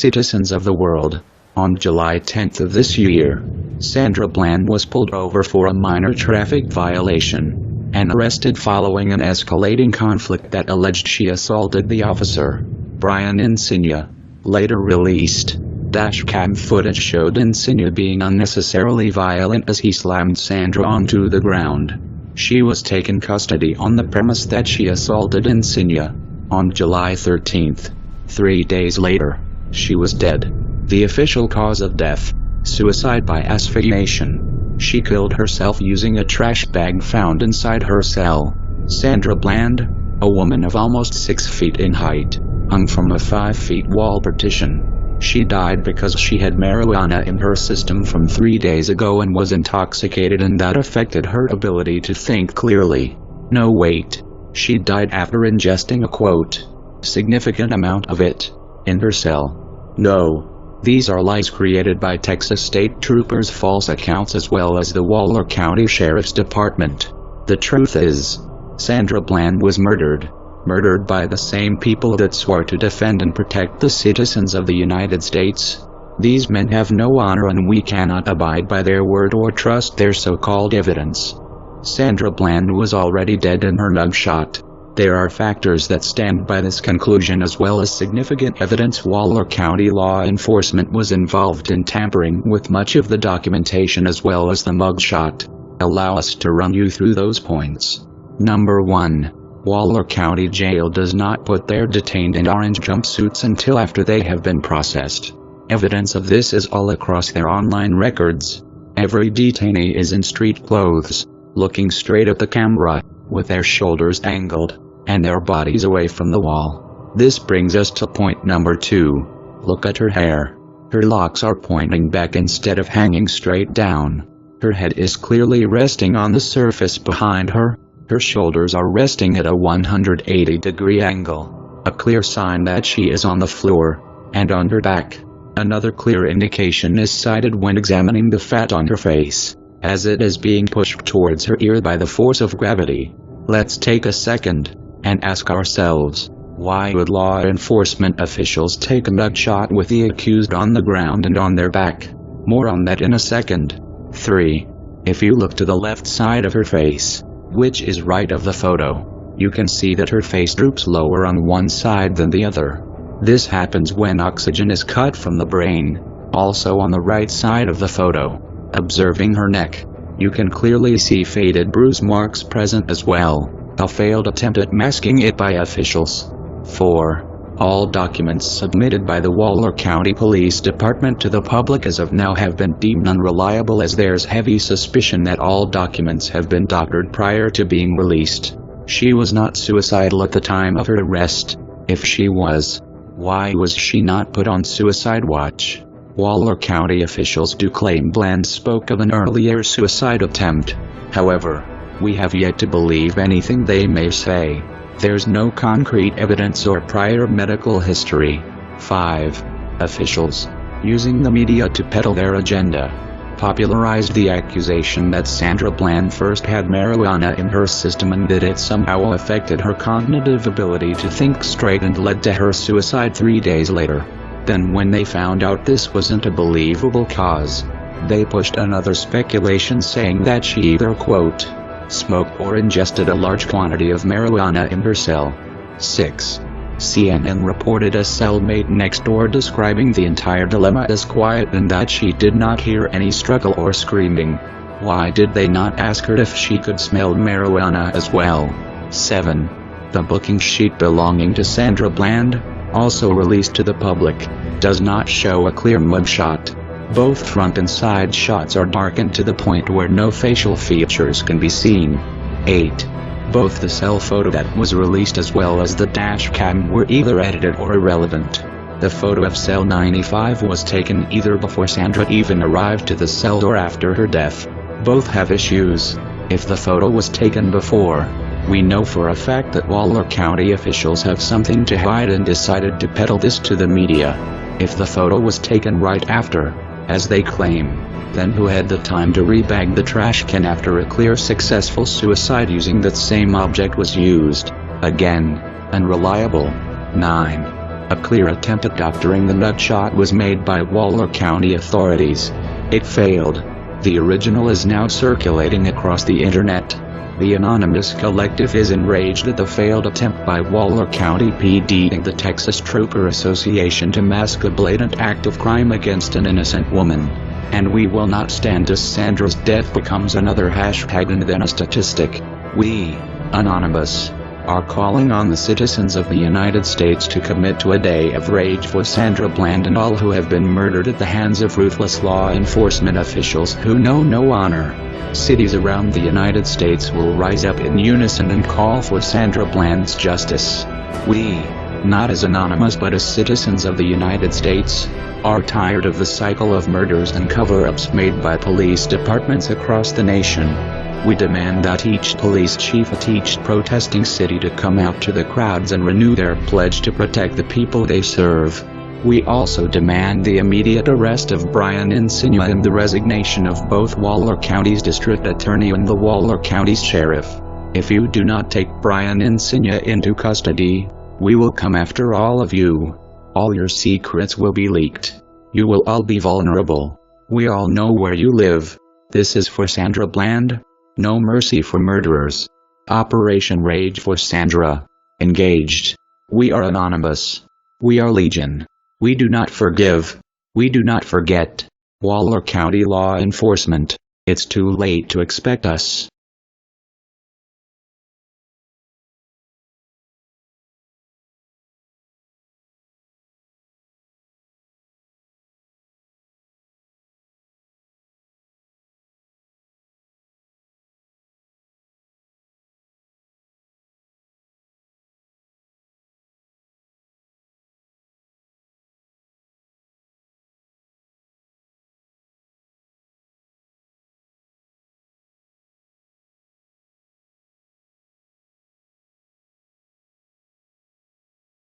citizens of the world. On July 10th of this year, Sandra Bland was pulled over for a minor traffic violation and arrested following an escalating conflict that alleged she assaulted the officer. Brian Insignia, later released, dashcam footage showed Insignia being unnecessarily violent as he slammed Sandra onto the ground. She was taken custody on the premise that she assaulted Insignia. On July 13th, 3 days later, she was dead. The official cause of death: suicide by asphyxiation. She killed herself using a trash bag found inside her cell. Sandra Bland, a woman of almost 6 feet in height, hung from a 5-foot wall partition. She died because she had marijuana in her system from 3 days ago and was intoxicated, and that affected her ability to think clearly. No, wait. She died after ingesting a significant amount of it in her cell. No. These are lies created by Texas state troopers' false accounts as well as the Waller County Sheriff's Department. The truth is, Sandra Bland was murdered by the same people that swore to defend and protect the citizens of the United States. These men have no honor, and we cannot abide by their word or trust their so-called evidence. Sandra Bland was already dead in her mugshot. There are factors that stand by this conclusion as well as significant evidence. Waller County law enforcement was involved in tampering with much of the documentation as well as the mugshot. Allow us to run you through those points. Number 1. Waller County Jail does not put their detained in orange jumpsuits until after they have been processed. Evidence of this is all across their online records. Every detainee is in street clothes, looking straight at the camera, with their shoulders angled, and their bodies away from the wall. This brings us to point number 2. Look at her hair. Her locks are pointing back instead of hanging straight down. Her head is clearly resting on the surface behind her. Her shoulders are resting at a 180-degree angle, a clear sign that she is on the floor, and on her back. Another clear indication is cited when examining the fat on her face, as it is being pushed towards her ear by the force of gravity. Let's take a second and ask ourselves, why would law enforcement officials take a mugshot with the accused on the ground and on their back? More on that in a second. 3. If you look to the left side of her face, which is right of the photo, you can see that her face droops lower on one side than the other. This happens when oxygen is cut from the brain. Also on the right side of the photo, observing her neck, you can clearly see faded bruise marks present as well, a failed attempt at masking it by officials. 4. All documents submitted by the Waller County Police Department to the public as of now have been deemed unreliable, as there's heavy suspicion that all documents have been doctored prior to being released. She was not suicidal at the time of her arrest. If she was, why was she not put on suicide watch? Waller County officials do claim Bland spoke of an earlier suicide attempt. However, we have yet to believe anything they may say. There's no concrete evidence or prior medical history. 5. Officials, using the media to peddle their agenda, popularized the accusation that Sandra Bland first had marijuana in her system and that it somehow affected her cognitive ability to think straight and led to her suicide 3 days later. Then when they found out this wasn't a believable cause, they pushed another speculation saying that she either, smoked or ingested a large quantity of marijuana in her cell. 6. CNN reported a cellmate next door describing the entire dilemma as quiet and that she did not hear any struggle or screaming. Why did they not ask her if she could smell marijuana as well? 7. The booking sheet belonging to Sandra Bland, also released to the public, does not show a clear mugshot. Both front and side shots are darkened to the point where no facial features can be seen. 8. Both the cell photo that was released as well as the dash cam were either edited or irrelevant. The photo of cell 95 was taken either before Sandra even arrived to the cell or after her death. Both have issues. If the photo was taken before, we know for a fact that Waller County officials have something to hide and decided to peddle this to the media. If the photo was taken right after, as they claim, then who had the time to rebag the trash can after a clear successful suicide using that same object was used? Again, unreliable. 9. A clear attempt at doctoring the nutshot was made by Waller County authorities. It failed. The original is now circulating across the internet. The anonymous collective is enraged at the failed attempt by Waller County PD and the Texas Trooper Association to mask a blatant act of crime against an innocent woman. And we will not stand as Sandra's death becomes another hashtag and then a statistic. We, Anonymous, are calling on the citizens of the United States to commit to a day of rage for Sandra Bland and all who have been murdered at the hands of ruthless law enforcement officials who know no honor. Cities around the United States will rise up in unison and call for Sandra Bland's justice. We, not as Anonymous but as citizens of the United States, are tired of the cycle of murders and cover-ups made by police departments across the nation. We demand that each police chief at each protesting city to come out to the crowds and renew their pledge to protect the people they serve. We also demand the immediate arrest of Brian Insignia and the resignation of both Waller County's district attorney and the Waller County sheriff. If you do not take Brian Insignia into custody, we will come after all of you. All your secrets will be leaked. You will all be vulnerable. We all know where you live. This is for Sandra Bland. No mercy for murderers. Operation Rage for Sandra. Engaged. We are Anonymous. We are Legion. We do not forgive. We do not forget. Waller County Law Enforcement. It's too late to expect us.